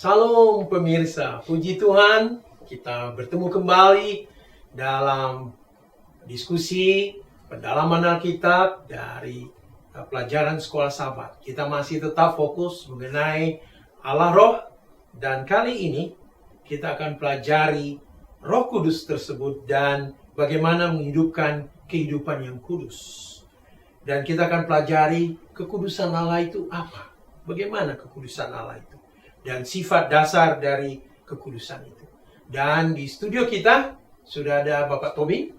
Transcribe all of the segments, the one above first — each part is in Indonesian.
Salam pemirsa, puji Tuhan, kita bertemu kembali dalam diskusi pendalaman Alkitab dari pelajaran Sekolah Sabat. Kita masih tetap fokus mengenai Allah Roh, dan kali ini kita akan pelajari Roh Kudus tersebut dan bagaimana menghidupkan kehidupan yang kudus. Dan kita akan pelajari kekudusan Allah itu apa? Bagaimana kekudusan Allah itu? Dan sifat dasar dari kekudusan itu. Dan di studio kita sudah ada Bapak Tobing.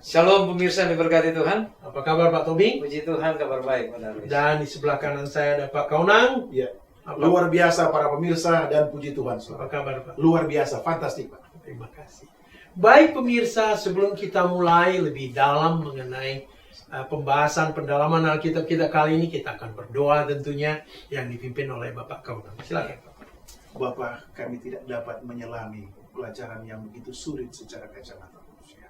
Shalom pemirsa yang diberkati Tuhan. Apa kabar Pak Tobing? Puji Tuhan, kabar baik. Dan di sebelah kanan saya ada Pak Kaunang. Ya. Luar biasa para pemirsa dan puji Tuhan. Apa kabar Pak? Luar biasa, fantastik Pak. Terima kasih. Baik pemirsa, sebelum kita mulai lebih dalam mengenai pembahasan pendalaman Alkitab kita kali ini, kita akan berdoa tentunya yang dipimpin oleh Bapak Kaunang. Silakan Pak. Bapak, kami tidak dapat menyelami pelajaran yang begitu sulit secara kacamata manusia.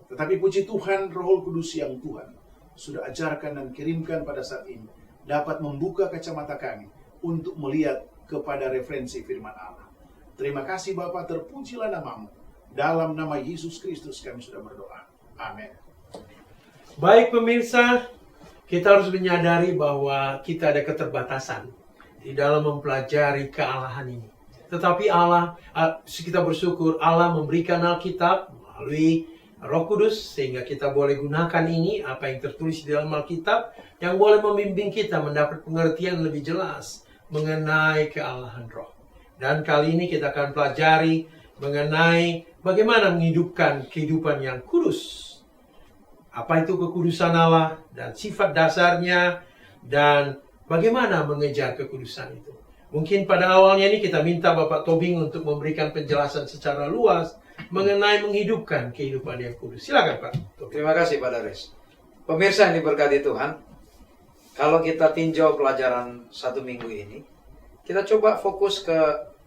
Tetapi puji Tuhan, Roh Kudus yang Tuhan sudah ajarkan dan kirimkan pada saat ini dapat membuka kacamata kami untuk melihat kepada referensi firman Allah. Terima kasih Bapak, terpujilah namamu. Dalam nama Yesus Kristus kami sudah berdoa. Amin. Baik pemirsa, kita harus menyadari bahwa kita ada keterbatasan di dalam mempelajari kealahan ini. Tetapi Allah, kita bersyukur Allah memberikan Alkitab melalui Roh Kudus, sehingga kita boleh gunakan ini, apa yang tertulis di dalam Alkitab, yang boleh membimbing kita mendapat pengertian lebih jelas mengenai kealahan Roh. Dan kali ini kita akan pelajari mengenai bagaimana menghidupkan kehidupan yang kudus. Apa itu kekudusan Allah dan sifat dasarnya, dan bagaimana mengejar kekudusan itu. Mungkin pada awalnya ini kita minta Bapak Tobing untuk memberikan penjelasan secara luas mengenai menghidupkan kehidupan yang kudus. Silakan Pak Tobing. Terima kasih Pak Daris. Pemirsa yang diberkati Tuhan, kalau kita tinjau pelajaran satu minggu ini, kita coba fokus ke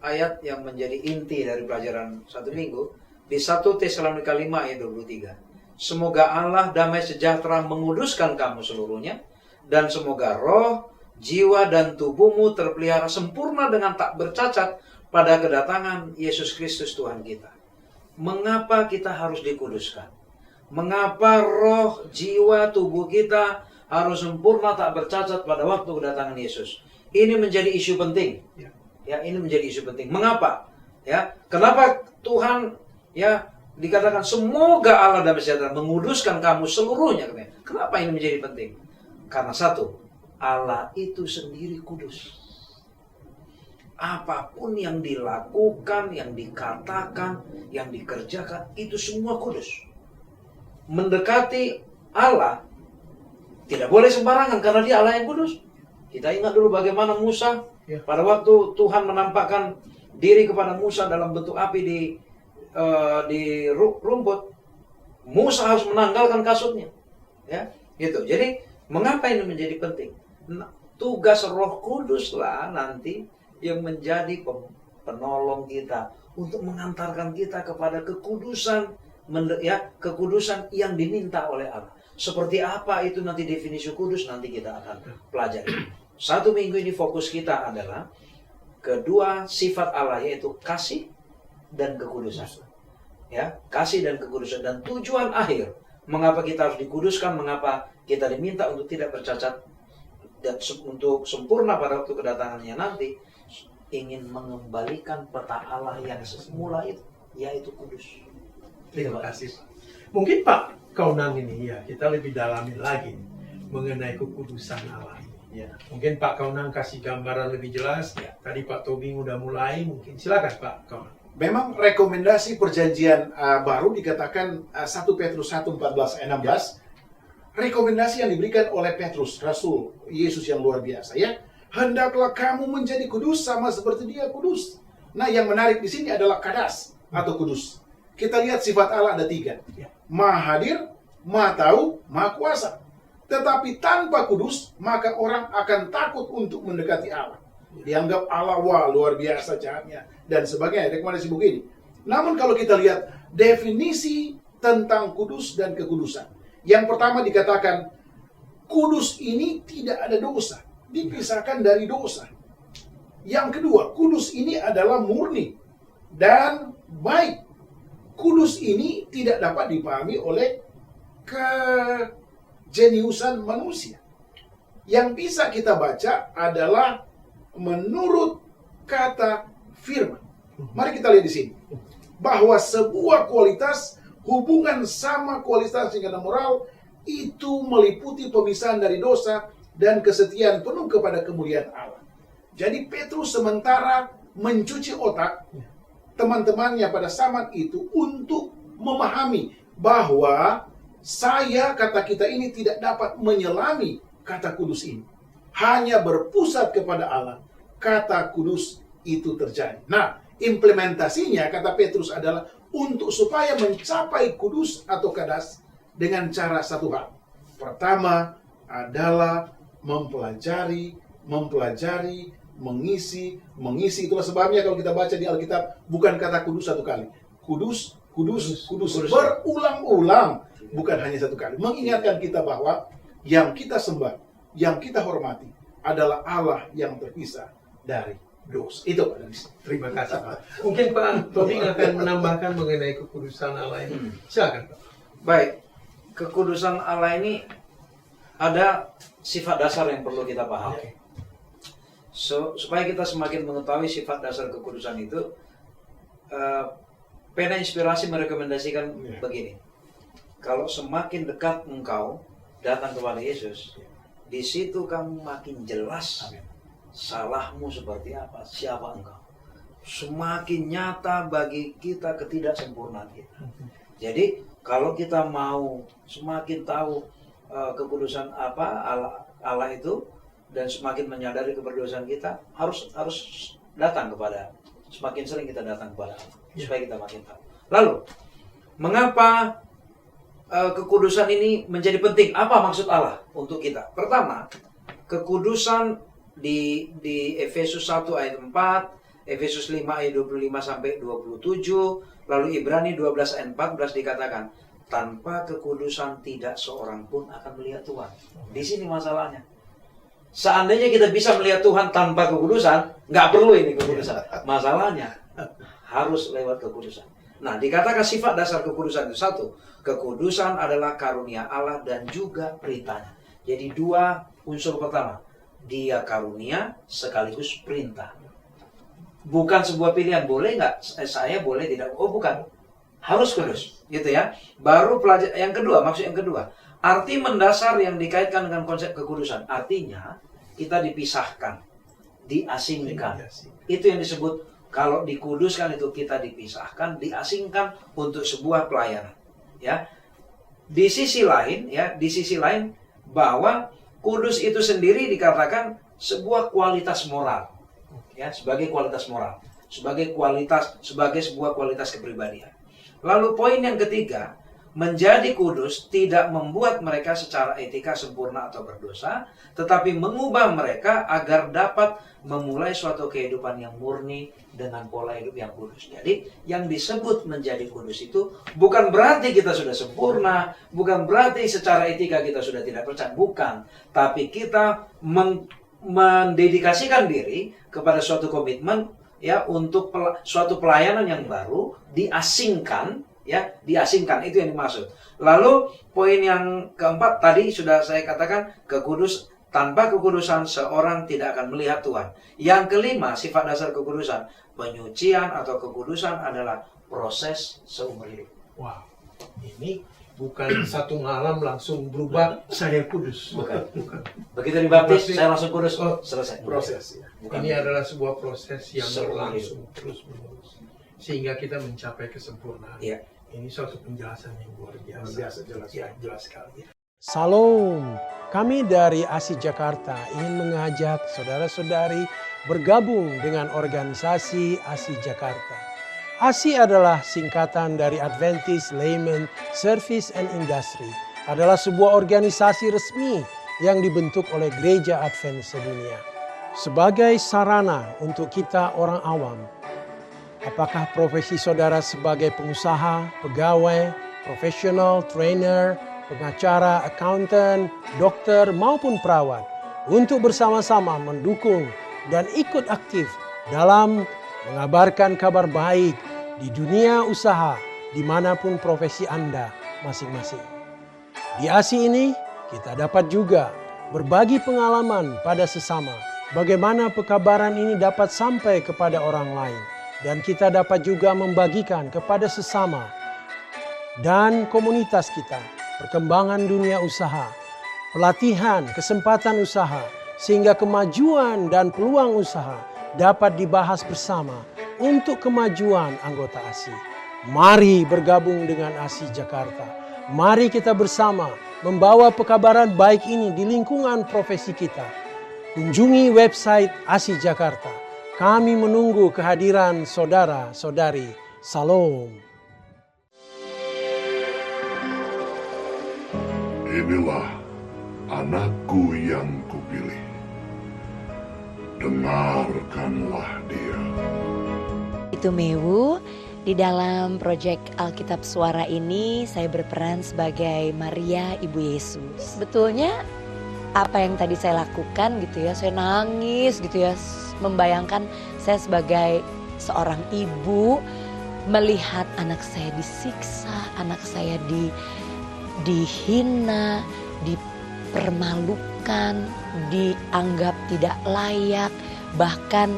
ayat yang menjadi inti dari pelajaran satu minggu di 1 Tesalonika 5 ayat 23. Semoga Allah damai sejahtera menguduskan kamu seluruhnya, dan semoga roh, jiwa, dan tubuhmu terpelihara sempurna dengan tak bercacat pada kedatangan Yesus Kristus Tuhan kita. Mengapa kita harus dikuduskan? Mengapa roh, jiwa, tubuh kita harus sempurna tak bercacat pada waktu kedatangan Yesus? Ini menjadi isu penting. Ya, ini menjadi isu penting. Mengapa? Ya, kenapa Tuhan dikatakan semoga Allah damai sejahtera menguduskan kamu seluruhnya? Kenapa ini menjadi penting? Karena satu, Allah itu sendiri kudus. Apapun yang dilakukan, yang dikatakan, yang dikerjakan, itu semua kudus. Mendekati Allah tidak boleh sembarangan karena dia Allah yang kudus. Kita ingat dulu bagaimana Musa pada waktu Tuhan menampakkan diri kepada Musa dalam bentuk api di rumput. Musa harus menanggalkan kasutnya. Ya, gitu. Jadi, mengapa ini menjadi penting? Tugas Roh Kudus lah nanti yang menjadi penolong kita untuk mengantarkan kita kepada kekudusan, kekudusan yang diminta oleh Allah. Seperti apa itu nanti definisi kudus, nanti kita akan pelajari. Satu minggu ini fokus kita adalah kedua sifat Allah, yaitu kasih dan kekudusan. Ya, kasih dan kekudusan, dan tujuan akhir mengapa kita harus dikuduskan, mengapa kita diminta untuk tidak bercacat dan untuk sempurna pada waktu kedatangannya nanti, ingin mengembalikan peta Allah yang semula itu, yaitu kudus. Terima kasih Pak. Mungkin Pak Kaunang ini kita lebih dalamin lagi mengenai kekudusan Allah ini. Mungkin Pak Kaunang kasih gambaran lebih jelas. Tadi Pak Tobing udah mulai, mungkin silakan Pak Kaunang. Memang rekomendasi perjanjian baru dikatakan 1 Petrus 1:14-16. Rekomendasi yang diberikan oleh Petrus, Rasul Yesus yang luar biasa ya. Hendaklah kamu menjadi kudus sama seperti Dia kudus. Nah, yang menarik di sini adalah kadas atau kudus. Kita lihat sifat Allah ada 3. Maha hadir, Maha tahu, Maha kuasa. Tetapi tanpa kudus, maka orang akan takut untuk mendekati Allah. Dianggap Allah, wah luar biasa jahatnya, dan sebagainya. Rekomendasi begini. Namun kalau kita lihat definisi tentang kudus dan kekudusan. Yang pertama dikatakan, kudus ini tidak ada dosa. Dipisahkan dari dosa. Yang kedua, kudus ini adalah murni dan baik. Kudus ini tidak dapat dipahami oleh kejeniusan manusia. Yang bisa kita baca adalah menurut kata firman. Mari kita lihat di sini. Bahwa sebuah kualitas, hubungan sama kualitas tingkatan moral, itu meliputi pemisahan dari dosa dan kesetiaan penuh kepada kemuliaan Allah. Jadi Petrus sementara mencuci otak teman-temannya pada zaman itu untuk memahami bahwa kata kita ini tidak dapat menyelami kata kudus ini. Hanya berpusat kepada Allah, kata kudus itu terjadi. Nah, implementasinya kata Petrus adalah untuk supaya mencapai kudus atau kadas dengan cara satu hal. Pertama adalah mempelajari, mengisi. Itulah sebabnya kalau kita baca di Alkitab bukan kata kudus satu kali. Kudus. Berulang-ulang, bukan hanya satu kali. Mengingatkan kita bahwa yang kita sembah, yang kita hormati adalah Allah yang terpisah dari dosa. Itu Pak Danis. Terima kasih Pak. Mungkin Pak Tobing akan menambahkan mengenai kekudusan Allah ini. Silakan Pak. Baik, kekudusan Allah ini ada sifat dasar yang perlu kita pahami. Oke. Supaya kita semakin mengetahui sifat dasar kekudusan itu, pena inspirasi merekomendasikan begini. Kalau semakin dekat engkau datang kepada Yesus, di situ kamu makin jelas salahmu seperti apa, siapa engkau. Semakin nyata bagi kita ketidaksempurnaan kita. Jadi kalau kita mau semakin tahu kekudusan apa Allah itu dan semakin menyadari keberdosaan kita, harus datang kepada, semakin sering kita datang kepada Allah supaya kita makin tahu. Lalu mengapa kekudusan ini menjadi penting? Apa maksud Allah untuk kita? Pertama, kekudusan di Efesus 1 ayat 4, Efesus 5 ayat 25 sampai 27, lalu Ibrani 12 ayat 14 dikatakan, tanpa kekudusan tidak seorang pun akan melihat Tuhan. Di sini masalahnya. Seandainya kita bisa melihat Tuhan tanpa kekudusan, nggak perlu ini kekudusan. Masalahnya harus lewat kekudusan. Nah, dikatakan sifat dasar kekudusan itu satu, kekudusan adalah karunia Allah dan juga perintahnya. Jadi dua unsur pertama, dia karunia sekaligus perintah. Bukan sebuah pilihan, boleh nggak? Saya boleh tidak? Oh bukan, harus kudus, gitu ya. Baru yang kedua, maksud yang kedua, arti mendasar yang dikaitkan dengan konsep kekudusan, artinya kita dipisahkan, diasingkan. Itu yang disebut kalau dikuduskan itu kita dipisahkan, diasingkan untuk sebuah pelayanan. Ya, di sisi lain, bahwa kudus itu sendiri dikatakan sebuah kualitas moral, ya, sebagai kualitas moral, sebagai sebuah kualitas kepribadian. Lalu poin yang ketiga, menjadi kudus tidak membuat mereka secara etika sempurna atau berdosa, tetapi mengubah mereka agar dapat memulai suatu kehidupan yang murni dengan pola hidup yang kudus. Jadi, yang disebut menjadi kudus itu bukan berarti kita sudah sempurna, bukan berarti secara etika kita sudah tidak percaya, bukan. Tapi kita mendedikasikan diri kepada suatu komitmen, ya, untuk suatu pelayanan yang baru, diasingkan, ya, diasingkan, itu yang dimaksud. Lalu poin yang keempat tadi sudah saya katakan, tanpa kekudusan seorang tidak akan melihat Tuhan. Yang kelima, sifat dasar kekudusan, penyucian atau kekudusan adalah proses seumur hidup. Wow, ini bukan satu malam langsung berubah saya kudus. Bukan. Begitu dibaptis saya langsung kudus. Selesai. Proses. Bukan. Ini adalah sebuah proses yang Seumur berlangsung terus menerus sehingga kita mencapai kesempurnaan. Iya. Ini suatu penjelasan yang luar biasa. Jelas. Ya, jelas sekali. Salam, kami dari ASI Jakarta ingin mengajak saudara-saudari bergabung dengan organisasi ASI Jakarta. ASI adalah singkatan dari Adventist Layman Service and Industry. Adalah sebuah organisasi resmi yang dibentuk oleh Gereja Advent sedunia. Sebagai sarana untuk kita orang awam, apakah profesi saudara sebagai pengusaha, pegawai, profesional, trainer, pengacara, accountant, dokter, maupun perawat, untuk bersama-sama mendukung dan ikut aktif dalam mengabarkan kabar baik di dunia usaha dimanapun profesi Anda masing-masing. Di ASI ini kita dapat juga berbagi pengalaman pada sesama. Bagaimana pekabaran ini dapat sampai kepada orang lain. Dan kita dapat juga membagikan kepada sesama dan komunitas kita perkembangan dunia usaha, pelatihan, kesempatan usaha, sehingga kemajuan dan peluang usaha dapat dibahas bersama untuk kemajuan anggota ASI. Mari bergabung dengan ASI Jakarta. Mari kita bersama membawa pekabaran baik ini di lingkungan profesi kita. Kunjungi website ASI Jakarta. Kami menunggu kehadiran saudara-saudari. Salam. Inilah anakku yang kupilih. Dengarkanlah dia. Itu Mewu. Di dalam proyek Alkitab Suara ini saya berperan sebagai Maria Ibu Yesus. Sebetulnya apa yang tadi saya lakukan gitu ya, saya nangis gitu ya, membayangkan saya sebagai seorang ibu melihat anak saya disiksa, anak saya dihina, dipermalukan, dianggap tidak layak, bahkan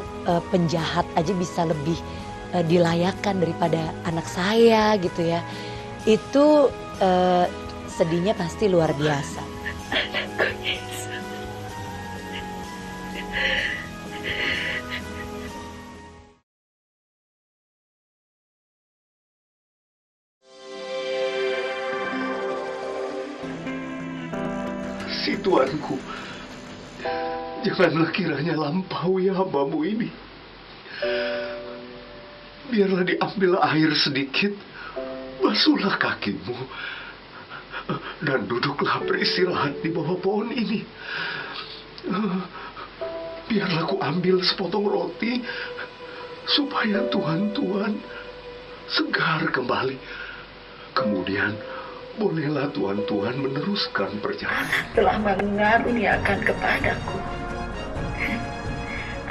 penjahat aja bisa lebih dilayakkan daripada anak saya gitu ya. Itu sedihnya pasti luar biasa. Si Tuanku, janganlah kiranya lampaui hambamu ini. Biarlah diambil air sedikit, basuhlah kakimu, dan duduklah beristirahat di bawah pohon ini. Biarlah ku ambil sepotong roti, supaya Tuhan segar kembali. Kemudian bolehlah Tuhan meneruskan perjalanan. Telah mengaruniakan kepadaku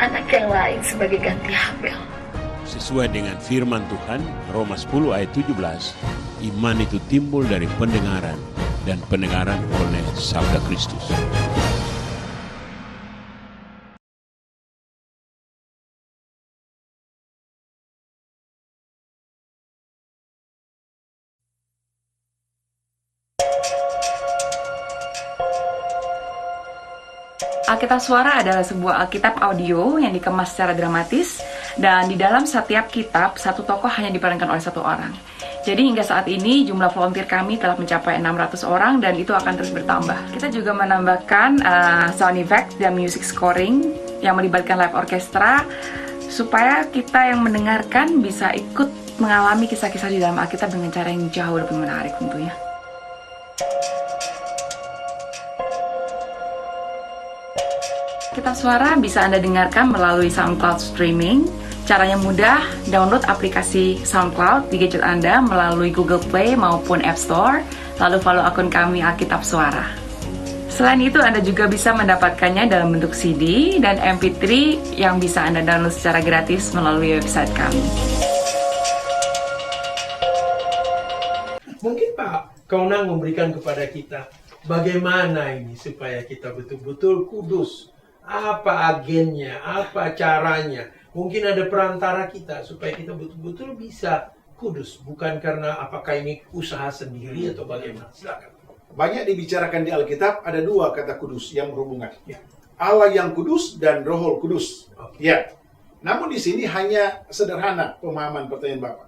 anak yang lain sebagai ganti Habel. Sesuai dengan firman Tuhan, Roma 10 ayat 17, iman itu timbul dari pendengaran, dan pendengaran oleh sabda Kristus. Alkitab Suara adalah sebuah Alkitab audio yang dikemas secara dramatis, dan di dalam setiap kitab, satu tokoh hanya diperankan oleh satu orang. Jadi hingga saat ini jumlah volunteer kami telah mencapai 600 orang dan itu akan terus bertambah. Kita juga menambahkan sound effect dan music scoring yang melibatkan live orchestra supaya kita yang mendengarkan bisa ikut mengalami kisah-kisah di dalam Alkitab dengan cara yang jauh lebih menarik tentunya. Alkitab Suara bisa Anda dengarkan melalui SoundCloud streaming. Caranya mudah, download aplikasi SoundCloud di gadget Anda melalui Google Play maupun App Store, lalu follow akun kami Alkitab Suara. Selain itu, Anda juga bisa mendapatkannya dalam bentuk CD dan MP3 yang bisa Anda download secara gratis melalui website kami. Mungkin Pak Kaunang memberikan kepada kita bagaimana ini supaya kita betul-betul kudus. Apa agennya, apa caranya. Mungkin ada perantara kita supaya kita betul-betul bisa kudus. Bukan karena apakah ini usaha sendiri atau bagaimana. Silakan. Banyak dibicarakan di Alkitab, ada dua kata kudus yang berhubungan. Ya. Allah yang kudus dan Roh Kudus. Ya. Namun di sini hanya sederhana pemahaman pertanyaan Bapak.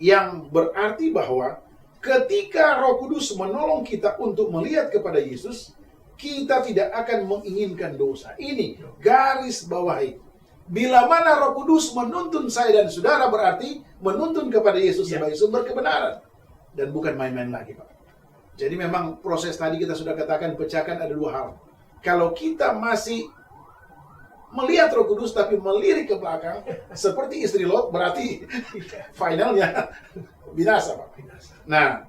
Yang berarti bahwa ketika Roh Kudus menolong kita untuk melihat kepada Yesus, kita tidak akan menginginkan dosa. Ini garis bawahi. Bila mana Roh Kudus menuntun saya dan saudara, berarti menuntun kepada Yesus sebagai sumber kebenaran. Dan bukan main-main lagi, Pak. Jadi memang proses tadi kita sudah katakan, pecahkan ada dua hal. Kalau kita masih melihat Roh Kudus tapi melirik ke belakang, seperti istri Lot, berarti finalnya binasa, Pak. Nah,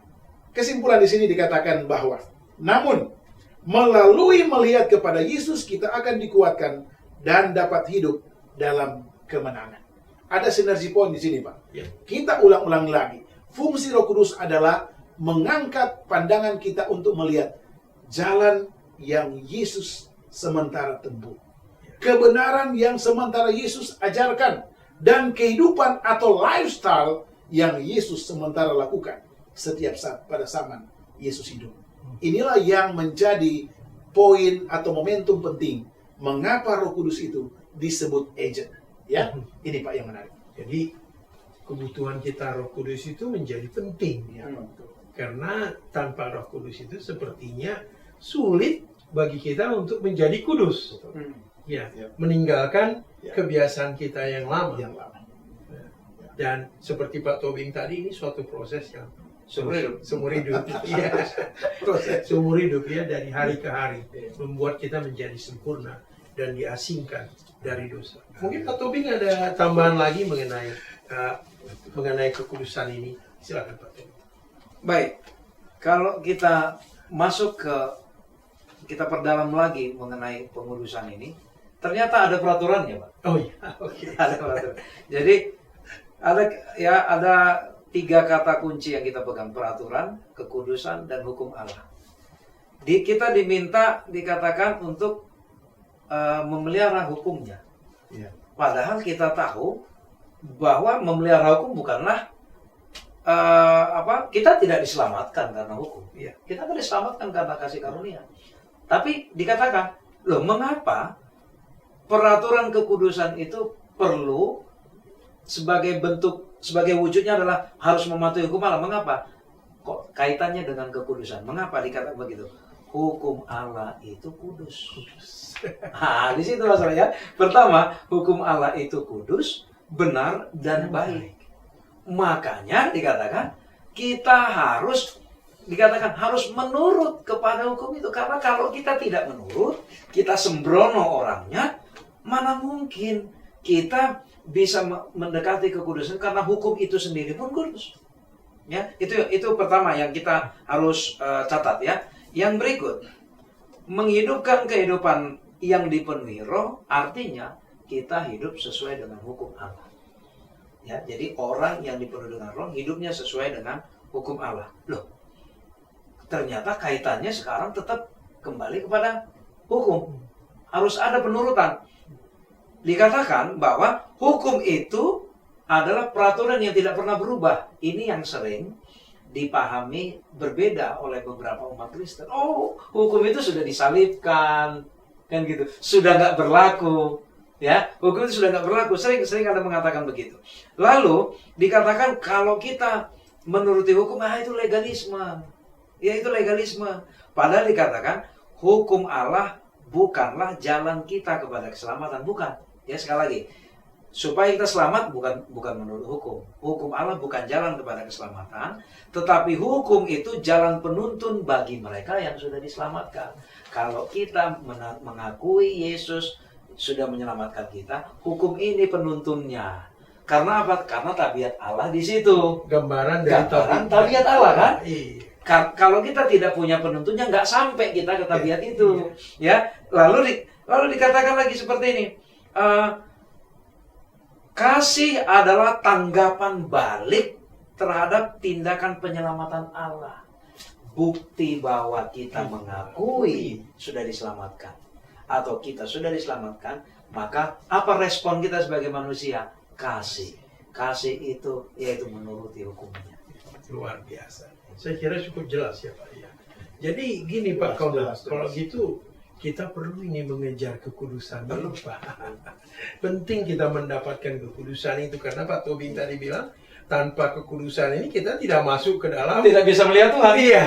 kesimpulan di sini dikatakan bahwa, namun melalui melihat kepada Yesus kita akan dikuatkan dan dapat hidup dalam kemenangan. Ada sinergi poin di sini, Pak. Ya. Kita ulang-ulang lagi. Fungsi Roh Kudus adalah mengangkat pandangan kita untuk melihat jalan yang Yesus sementara tempuh. Kebenaran yang sementara Yesus ajarkan. Dan kehidupan atau lifestyle yang Yesus sementara lakukan setiap saat pada zaman Yesus hidup. Inilah yang menjadi poin atau momentum penting mengapa Roh Kudus itu disebut agent. Ya, ini Pak yang menarik. Jadi kebutuhan kita Roh Kudus itu menjadi penting ya. Karena tanpa Roh Kudus itu sepertinya sulit bagi kita untuk menjadi kudus. Ya, meninggalkan kebiasaan kita yang lama. Dan seperti Pak Tobing tadi, ini suatu proses yang seumur hidup. Ya. Proses seumur hidup ya, dari hari ke hari membuat kita menjadi sempurna dan diasingkan dari dosa. Mungkin Pak Tobing ada tambahan lagi mengenai kekudusan ini. Silakan Pak Tobing. Baik, kalau kita masuk kita perdalam lagi mengenai pengudusan ini, ternyata ada peraturannya, Pak. Oh iya, oke. Ada peraturan. Jadi ada 3 kata kunci yang kita pegang: peraturan, kekudusan, dan hukum Allah. Kita dikatakan untuk memelihara hukumnya. Padahal kita tahu bahwa memelihara hukum bukanlah kita tidak diselamatkan karena hukum. Kita tidak diselamatkan karena kasih karunia. Tapi dikatakan, loh, mengapa peraturan kekudusan itu perlu sebagai wujudnya adalah harus mematuhi hukum Allah? Mengapa? Kok kaitannya dengan kekudusan? Mengapa dikatakan begitu? Hukum Allah itu kudus. Nah, di situ masalahnya. Pertama, hukum Allah itu kudus, benar, dan baik. Makanya dikatakan kita harus menurut kepada hukum itu. Karena kalau kita tidak menurut, kita sembrono orangnya, mana mungkin kita bisa mendekati kekudusan, karena hukum itu sendiri pun kudus. Ya, itu pertama yang kita harus catat ya. Yang berikut, menghidupkan kehidupan yang dipenuhi roh, artinya kita hidup sesuai dengan hukum Allah. Ya, jadi orang yang dipenuhi dengan roh hidupnya sesuai dengan hukum Allah. Loh, ternyata kaitannya sekarang tetap kembali kepada hukum. Harus ada penurutan. Dikatakan bahwa hukum itu adalah peraturan yang tidak pernah berubah. Ini yang sering dipahami berbeda oleh beberapa umat Kristen. Oh, hukum itu sudah disalibkan, kan gitu. Sudah nggak berlaku. Ya, hukum itu sudah nggak berlaku. Sering ada mengatakan begitu. Lalu dikatakan kalau kita menuruti hukum, itu legalisme. Ya, itu legalisme. Padahal dikatakan hukum Allah bukanlah jalan kita kepada keselamatan, bukan. Ya, sekali lagi, supaya kita selamat bukan menurut hukum. Hukum Allah bukan jalan kepada keselamatan, tetapi hukum itu jalan penuntun bagi mereka yang sudah diselamatkan. Kalau kita mengakui Yesus sudah menyelamatkan kita, hukum ini penuntunnya. Karena apa? Karena tabiat Allah di situ. Gambaran dari tabiat Allah kan? Iya. Kalau kita tidak punya penuntunnya, nggak sampai kita ke tabiat itu. Ya, lalu dikatakan lagi seperti ini. Kasih adalah tanggapan balik terhadap tindakan penyelamatan Allah. Bukti bahwa kita mengakui sudah diselamatkan, atau kita sudah diselamatkan, maka apa respon kita sebagai manusia? Kasih. Kasih itu yaitu menuruti hukumnya. Luar biasa. Saya kira cukup jelas ya Pak. Ya. Jadi gini Pak, kalau gitu kita perlu ini mengejar kekudusan dulu Pak. Penting kita mendapatkan kekudusan itu, karena Pak Tobing tadi bilang tanpa kekudusan ini kita tidak masuk ke dalam, tidak bisa melihat Tuhan. Iya.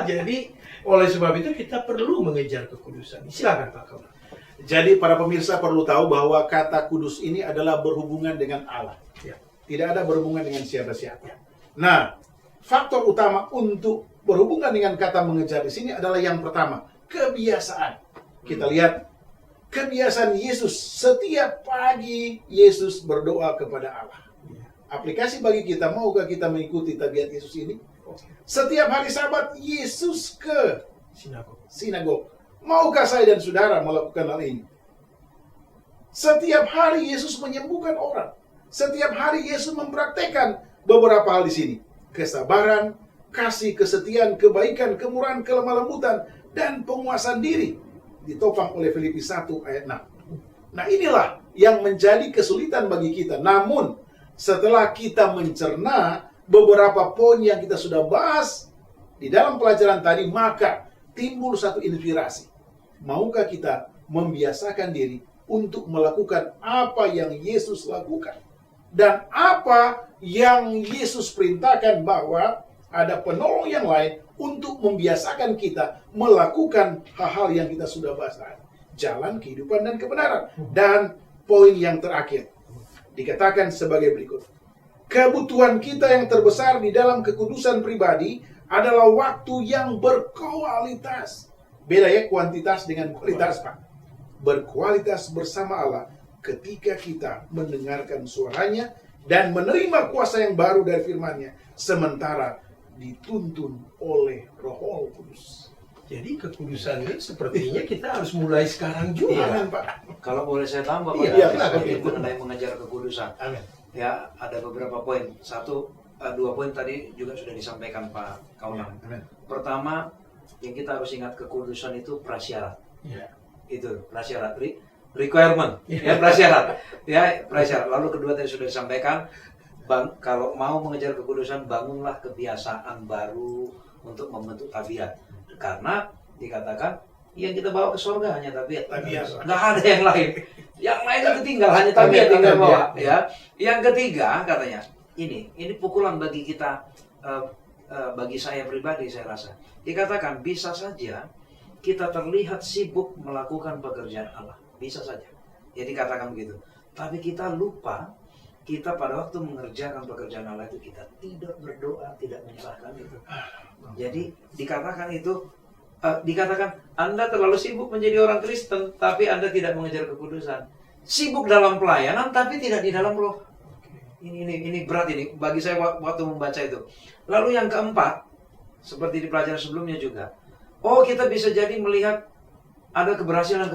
Jadi oleh sebab itu kita perlu mengejar kekudusan. Silakan Pak Kaula. Jadi para pemirsa perlu tahu bahwa kata kudus ini adalah berhubungan dengan Allah. Ya. Tidak ada berhubungan dengan siapa-siapa. Nah, faktor utama untuk berhubungan dengan kata mengejar di sini adalah yang pertama, kebiasaan. Kita lihat kebiasaan Yesus. Setiap pagi Yesus berdoa kepada Allah. Aplikasi bagi kita, maukah kita mengikuti tabiat Yesus ini? Setiap hari Sabat Yesus ke sinagog. Maukah saya dan saudara melakukan hal ini? Setiap hari Yesus menyembuhkan orang. Setiap hari Yesus mempraktekkan beberapa hal di sini. Kesabaran, kasih, kesetiaan, kebaikan, kemurahan, kelemah lembutan, dan penguasaan diri. Ditopang oleh Filipi 1 ayat 6. Nah, inilah yang menjadi kesulitan bagi kita. Namun, setelah kita mencerna beberapa poin yang kita sudah bahas di dalam pelajaran tadi, maka timbul satu inspirasi. Maukah kita membiasakan diri untuk melakukan apa yang Yesus lakukan? Dan apa yang Yesus perintahkan, bahwa ada penolong yang lain untuk membiasakan kita melakukan hal-hal yang kita sudah bahas tadi. Jalan kehidupan dan kebenaran. Dan poin yang terakhir dikatakan sebagai berikut. Kebutuhan kita yang terbesar di dalam kekudusan pribadi adalah waktu yang berkualitas. Beda ya, kuantitas dengan kualitas, Pak. Berkualitas bersama Allah ketika kita mendengarkan suaranya dan menerima kuasa yang baru dari firman-Nya, sementara dituntun oleh Roh Kudus. Jadi kekudusan ini sepertinya kita harus mulai sekarang juga. Amin, Pak. Kalau boleh saya tambah, Iya, mengenai mengejar kekudusan. Amin. Ya, ada beberapa poin. Dua poin tadi juga sudah disampaikan Pak Kaulang. Amin. Pertama, yang kita harus ingat, kekudusan itu prasyarat. Ya. Itu prasyarat, requirement, ya prasyarat. Ya, prasyarat. Lalu kedua tadi sudah disampaikan, kalau mau mengejar kekudusan, bangunlah kebiasaan baru untuk membentuk tabiat. Karena dikatakan yang kita bawa ke surga hanya tabiat. Nggak ada yang lain. Yang lain itu tinggal, hanya tabiat yang kita bawa. Ya. Yang ketiga katanya, ini pukulan bagi kita, bagi saya pribadi, saya rasa. Dikatakan bisa saja kita terlihat sibuk melakukan pekerjaan Allah. Bisa saja. Ya dikatakan begitu. Tapi kita lupa, kita pada waktu mengerjakan pekerjaan Allah itu kita tidak berdoa, tidak menyerahkan itu. Jadi dikatakan Anda terlalu sibuk menjadi orang Kristen, tapi Anda tidak mengejar kekudusan. Sibuk dalam pelayanan, tapi tidak di dalam roh. Ini berat ini bagi saya waktu membaca itu. Lalu yang keempat, seperti di pelajaran sebelumnya juga, kita bisa jadi melihat ada keberhasilan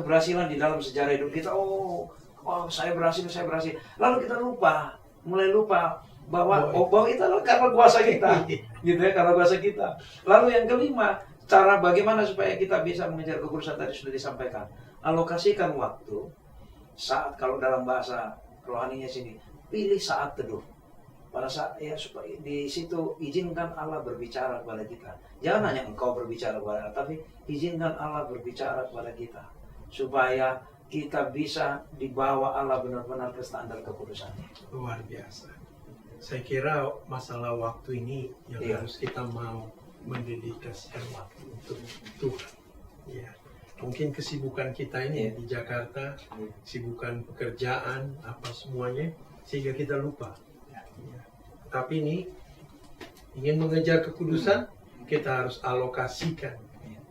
di dalam sejarah hidup kita. Saya berhasil. Lalu kita mulai lupa bahwa itu adalah karena kuasa kita, gitu ya, karena kuasa kita. Lalu yang kelima, cara bagaimana supaya kita bisa mengejar kekudusan tadi sudah disampaikan. Alokasikan waktu saat, kalau dalam bahasa rohaninya sini, pilih saat teduh. Pada saat supaya di situ izinkan Allah berbicara kepada kita. Jangan hanya engkau berbicara kepada Allah, tapi izinkan Allah berbicara kepada kita supaya kita bisa dibawa Allah benar-benar ke standar kekudusannya. Luar biasa. Saya kira masalah waktu ini yang harus kita mau mendedikasikan waktu untuk Tuhan. Ya. Mungkin kesibukan kita ini di Jakarta, kesibukan pekerjaan, apa semuanya, sehingga kita lupa. Ya. Tapi ini ingin mengejar kekudusan, kita harus alokasikan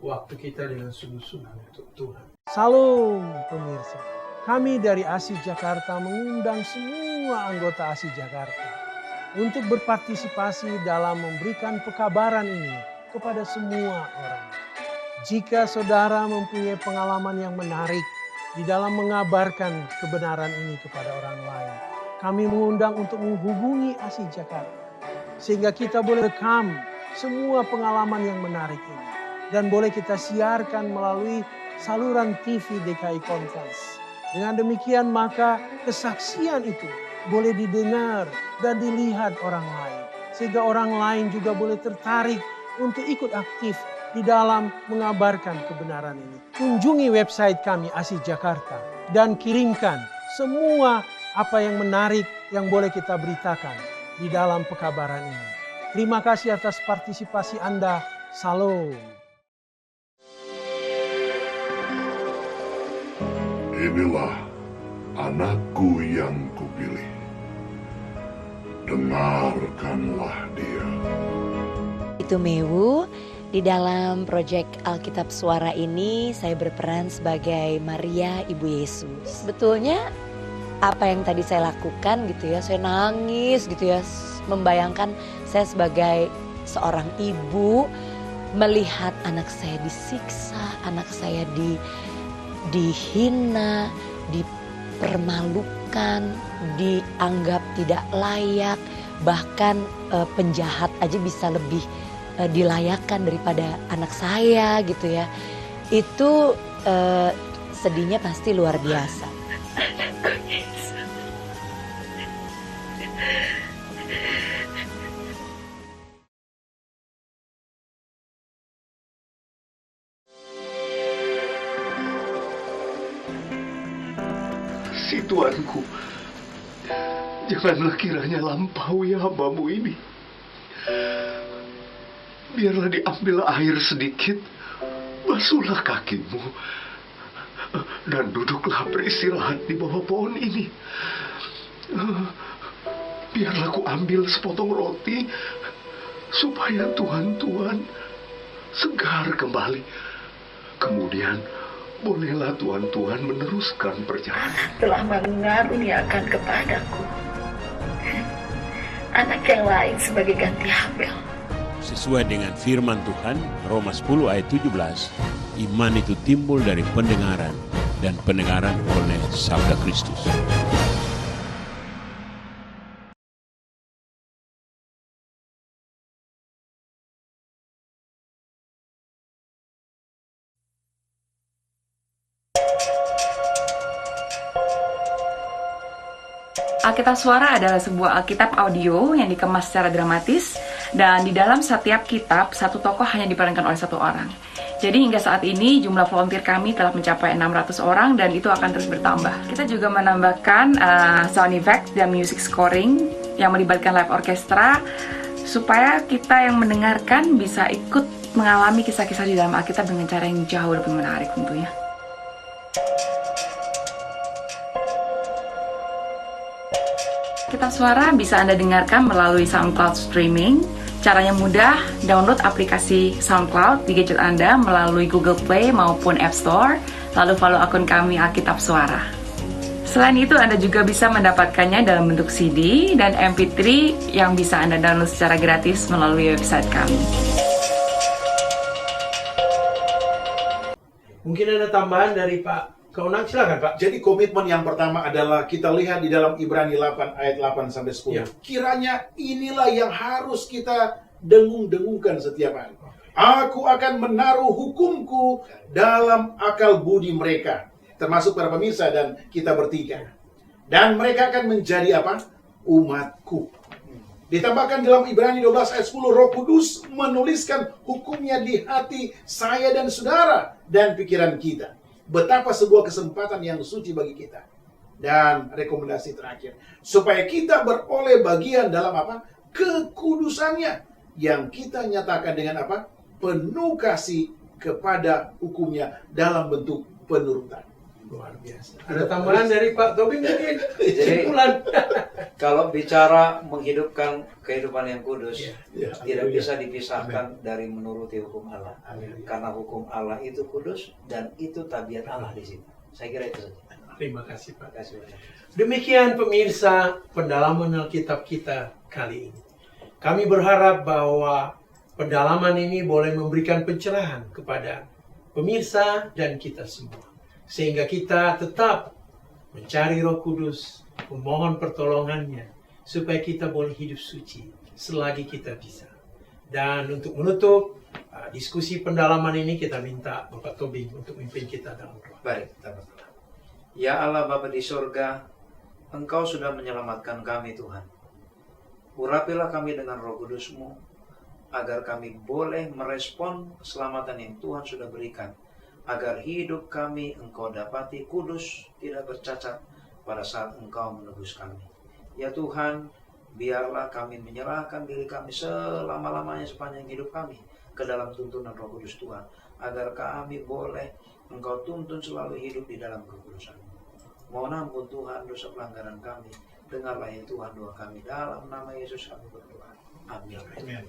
waktu kita dengan sungguh-sungguh untuk Tuhan. Salam pemirsa, kami dari ASI Jakarta mengundang semua anggota ASI Jakarta untuk berpartisipasi dalam memberikan pekabaran ini kepada semua orang. Jika saudara mempunyai pengalaman yang menarik di dalam mengabarkan kebenaran ini kepada orang lain, kami mengundang untuk menghubungi ASI Jakarta sehingga kita boleh rekam semua pengalaman yang menarik ini dan boleh kita siarkan melalui saluran TV DKI Conference. Dengan demikian maka kesaksian itu boleh didengar dan dilihat orang lain. Sehingga orang lain juga boleh tertarik untuk ikut aktif di dalam mengabarkan kebenaran ini. Kunjungi website kami ASI Jakarta dan kirimkan semua apa yang menarik yang boleh kita beritakan di dalam pekabaran ini. Terima kasih atas partisipasi Anda. Salam. Inilah anakku yang kupilih. Dengarkanlah dia. Itu Mewu. Di dalam proyek Alkitab Suara ini saya berperan sebagai Maria Ibu Yesus. Betulnya apa yang tadi saya lakukan gitu ya, saya nangis gitu ya, membayangkan saya sebagai seorang ibu melihat anak saya disiksa, anak saya dihina, dipermalukan, dianggap tidak layak, bahkan penjahat aja bisa lebih dilayakkan daripada anak saya gitu ya. Itu sedihnya pasti luar biasa. Anakku Yesus. Si Tuanku, janganlah kiranya lampaui hamba-Mu ini. Biarlah diambil air sedikit, basuhlah kakimu, dan duduklah beristirahat di bawah pohon ini. Biarlah ku ambil sepotong roti, supaya Tuhan segar kembali. Kemudian, bolehlah Tuhan meneruskan perjalanan. Telah mengaruniakan kepadaku anak yang lain sebagai ganti Habel. Sesuai dengan firman Tuhan, Roma 10 ayat 17, iman itu timbul dari pendengaran, dan pendengaran oleh sabda Kristus. Alkitab Suara adalah sebuah Alkitab audio yang dikemas secara dramatis, dan di dalam setiap kitab, satu tokoh hanya diperankan oleh satu orang. Jadi hingga saat ini jumlah volunteer kami telah mencapai 600 orang dan itu akan terus bertambah. Kita juga menambahkan sound effect dan music scoring yang melibatkan live orchestra, supaya kita yang mendengarkan bisa ikut mengalami kisah-kisah di dalam Alkitab dengan cara yang jauh lebih menarik tentunya. Alkitab Suara bisa Anda dengarkan melalui SoundCloud streaming. Caranya mudah, download aplikasi SoundCloud di gadget Anda melalui Google Play maupun App Store, lalu follow akun kami Alkitab Suara. Selain itu, Anda juga bisa mendapatkannya dalam bentuk CD dan MP3 yang bisa Anda download secara gratis melalui website kami. Mungkin ada tambahan dari Pak Kaunang, silakan Pak. Jadi komitmen yang pertama adalah kita lihat di dalam Ibrani 8 ayat 8 sampai 10. Ya. Kiranya inilah yang harus kita dengung-dengungkan setiap hari. Aku akan menaruh hukumku dalam akal budi mereka, termasuk para pemirsa dan kita bertiga. Dan mereka akan menjadi apa? Umatku. Ditambahkan dalam Ibrani 12 ayat 10, Roh Kudus menuliskan hukumnya di hati saya dan saudara dan pikiran kita. Betapa sebuah kesempatan yang suci bagi kita. Dan rekomendasi terakhir, supaya kita beroleh bagian dalam apa? Kekudusannya, yang kita nyatakan dengan apa? Penuh kasih kepada hukumnya dalam bentuk penurutan. Luar biasa. Ada tambahan dari Pak Tobi mungkin? Jadi, Simpulan. kalau bicara menghidupkan kehidupan yang kudus, Ya, tidak bisa dipisahkan dari menuruti hukum Allah. Karena hukum Allah itu kudus dan itu tabiat Allah di situ. Saya kira itu saja. Terima kasih Pak. Terima kasih banyak. Demikian pemirsa pendalaman Alkitab kita kali ini. Kami berharap bahwa pendalaman ini boleh memberikan pencerahan kepada pemirsa dan kita semua. Sehingga kita tetap mencari Roh Kudus, memohon pertolongannya, supaya kita boleh hidup suci selagi kita bisa. Dan untuk menutup diskusi pendalaman ini, kita minta Bapak Tobing untuk memimpin kita dalam doa. Baik, kita berdoa. Ya Allah Bapa di surga, Engkau sudah menyelamatkan kami Tuhan. Urapilah kami dengan Roh Kudus-Mu, agar kami boleh merespon keselamatan yang Tuhan sudah berikan, agar hidup kami Engkau dapati kudus, tidak bercacat pada saat Engkau menebus kami. Ya Tuhan, biarlah kami menyerahkan diri kami selama-lamanya sepanjang hidup kami ke dalam tuntunan Roh Kudus Tuhan, agar kami boleh Engkau tuntun selalu hidup di dalam kekudusan. Mohon ampun Tuhan dosa pelanggaran kami. Dengarlah ya Tuhan doa kami, dalam nama Yesus kami berdoa. Amin. Amin.